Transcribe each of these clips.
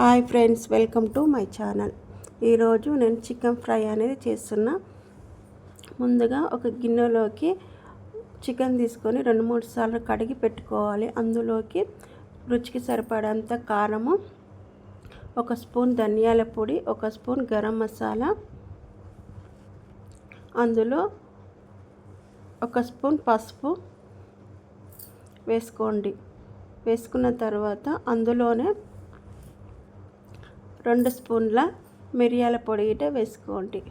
Hi friends, welcome to my channel. ఈరోజు నేను chicken fry అనేది చేస్తున్నా. ముందుగా ఒక గిన్నెలోకి చికెన్ తీసుకొని 2-3 సార్లు కడిగి పెట్టుకోవాలి. అందులోకి రుచికి సరిపడంత కారము, 1 స్పూన్ ధనియాల పొడి, 1 స్పూన్ గరం మసాలా, అందులో 1 స్పూన్ పసుపు వేసుకోండి. వేసుకున్న తర్వాత అందులోనే 2 స్పూన్ల మిరియాల పొడి వేసుకోండి.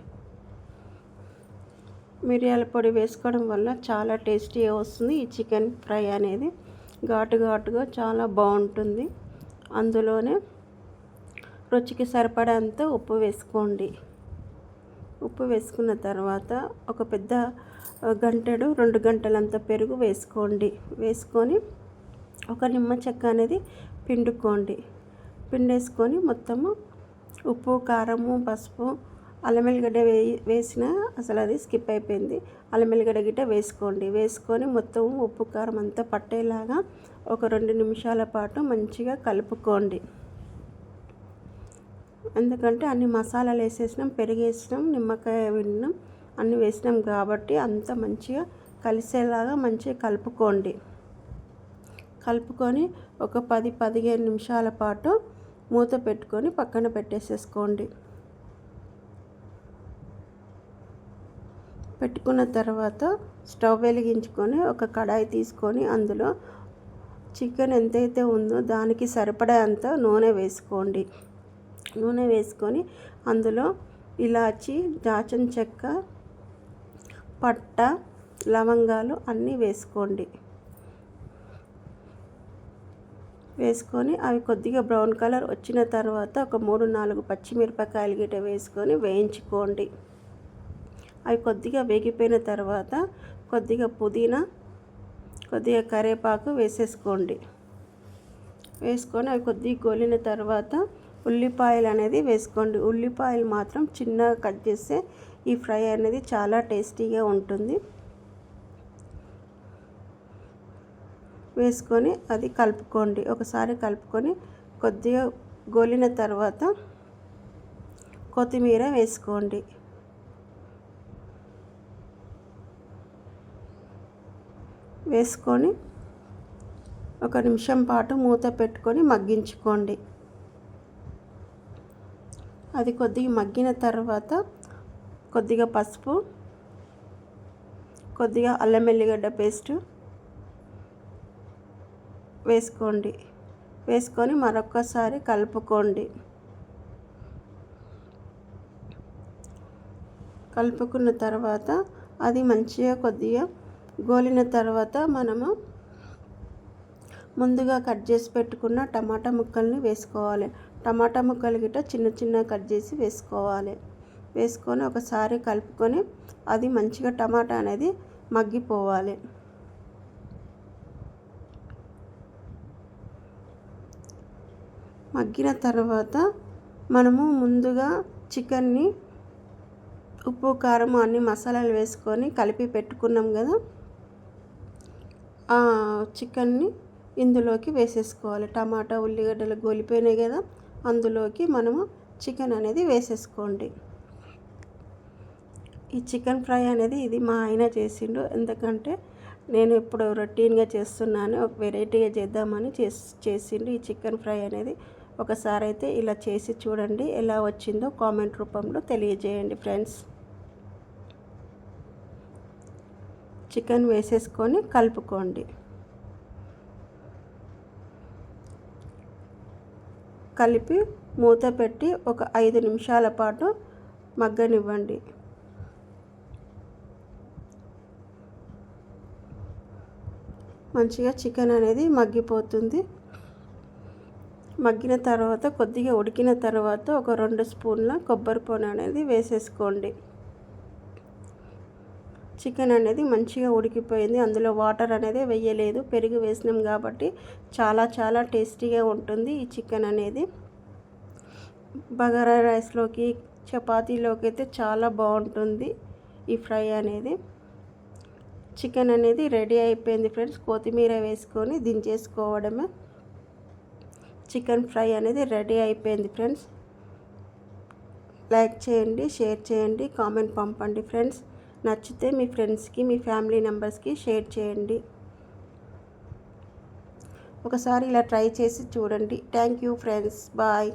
మిరియాల పొడి వేసుకోవడం వల్ల చాలా టేస్టీగా వస్తుంది. ఈ చికెన్ ఫ్రై అనేది ఘాటుగా చాలా బాగుంటుంది. అందులోనే రుచికి సరిపడంత ఉప్పు వేసుకోండి. ఉప్పు వేసుకున్న తర్వాత ఒక పెద్ద గంటెడు 2 గంటలంత పెరుగు వేసుకోండి. వేసుకొని ఒక నిమ్మ చెక్క అనేది పిండుకోండి. పిండేసుకొని మొత్తము ఉప్పు, కారము, పసుపు, అల్లం వెల్లిగడ్డ వేసిన అసలు అది స్కిప్ అయిపోయింది. అల్లం వెల్లిగడ్డ గిట్ట వేసుకోండి. వేసుకొని మొత్తం ఉప్పు కారం అంతా పట్టేలాగా ఒక 2 నిమిషాల పాటు మంచిగా కలుపుకోండి. ఎందుకంటే అన్ని మసాలాలు వేసేసినాం, పెరుగు వేసినాం, నిమ్మకాయ విన్నాం, అన్నీ వేసినాం కాబట్టి అంత మంచిగా కలిసేలాగా మంచిగా కలుపుకోండి. కలుపుకొని ఒక 10-15 నిమిషాల పాటు మూత పెట్టుకొని పక్కన పెట్టేసేసుకోండి. పెట్టుకున్న తర్వాత స్టవ్ వెలిగించుకొని ఒక కడాయి తీసుకొని అందులో చికెన్ ఎంతైతే ఉందో దానికి సరిపడా అంత నూనె వేసుకోండి. నూనె వేసుకొని అందులో ఇలాచి, దాల్చిన చెక్క, పట్ట, లవంగాలు అన్నీ వేసుకోండి. వేసుకొని అవి కొద్దిగా బ్రౌన్ కలర్ వచ్చిన తర్వాత ఒక 3-4 పచ్చిమిరపకాయలు గిట్ట వేసుకొని వేయించుకోండి. అవి కొద్దిగా వేగిపోయిన తర్వాత కొద్దిగా పుదీనా, కొద్దిగా కరివేపాకు వేసేసుకోండి. వేసుకొని అవి కొద్దిగా గోలిన తర్వాత ఉల్లిపాయలు అనేది వేసుకోండి. ఉల్లిపాయలు మాత్రం చిన్నగా కట్ చేస్తే ఈ ఫ్రై అనేది చాలా టేస్టీగా ఉంటుంది. వేసుకొని అది కలుపుకోండి. ఒకసారి కలుపుకొని కొద్దిగా గోలిన తర్వాత కొత్తిమీర వేసుకోండి. వేసుకొని 1 నిమిషం పాటు మూత పెట్టుకొని మగ్గించుకోండి. అది కొద్దిగా మగ్గిన తర్వాత కొద్దిగా పసుపు, కొద్దిగా అల్లం వెల్లిగడ్డ పేస్టు వేసుకోండి. వేసుకొని మరొకసారి కలుపుకోండి. కలుపుకున్న తర్వాత అది మంచిగా కొద్దిగా గోలిన తర్వాత మనము ముందుగా కట్ చేసి పెట్టుకున్న టమాటా ముక్కల్ని వేసుకోవాలి. టమాటా ముక్కలు గిట్ట చిన్న కట్ చేసి వేసుకోవాలి. వేసుకొని ఒకసారి కలుపుకొని అది మంచిగా టమాటా అనేది మగ్గిపోవాలి. మగ్గిన తర్వాత మనము ముందుగా చికెన్ని ఉప్పు, కారం అన్ని మసాలాలు వేసుకొని కలిపి పెట్టుకున్నాం కదా, ఆ చికెన్ని ఇందులోకి వేసేసుకోవాలి. టమాటా, ఉల్లిగడ్డలు గోలిపోయినాయి కదా, అందులోకి మనము చికెన్ అనేది వేసేసుకోండి. ఈ చికెన్ ఫ్రై అనేది ఇది మా ఆయన చేసిండు. ఎందుకంటే నేను ఇప్పుడు రొటీన్గా చేస్తున్నాను, ఒక వెరైటీగా చేద్దామని చేసిండు ఈ చికెన్ ఫ్రై అనేది. ఒకసారి అయితే ఇలా చేసి చూడండి, ఎలా వచ్చిందో కామెంట్ రూపంలో తెలియజేయండి ఫ్రెండ్స్. చికెన్ వేసేసుకొని కలుపుకోండి. కలిపి మూత పెట్టి ఒక 5 నిమిషాల పాటు మగ్గనివ్వండి. మంచిగా చికెన్ అనేది మగ్గిపోతుంది. మగ్గిన తర్వాత కొద్దిగా ఉడికిన తర్వాత ఒక 2 స్పూన్ల కొబ్బరి పొడి అనేది వేసేసుకోండి. చికెన్ అనేది మంచిగా ఉడికిపోయింది. అందులో వాటర్ అనేది వేయలేదు, పెరుగు వేసినాం కాబట్టి చాలా టేస్టీగా ఉంటుంది ఈ చికెన్ అనేది. బగారా రైస్లోకి, చపాతీలోకి అయితే చాలా బాగుంటుంది ఈ ఫ్రై అనేది. చికెన్ అనేది రెడీ అయిపోయింది ఫ్రెండ్స్. కొత్తిమీర వేసుకొని దించేసుకోవడమే. చికెన్ ఫ్రై అనేది రెడీ అయిపోయింది ఫ్రెండ్స్. లైక్ చేయండి, షేర్ చేయండి, కామెంట్ పంపండి ఫ్రెండ్స్. నచ్చితే మీ ఫ్రెండ్స్కి, మీ ఫ్యామిలీ మెంబర్స్కి షేర్ చేయండి. ఒకసారి ఇలా ట్రై చేసి చూడండి. Thank you friends. బాయ్.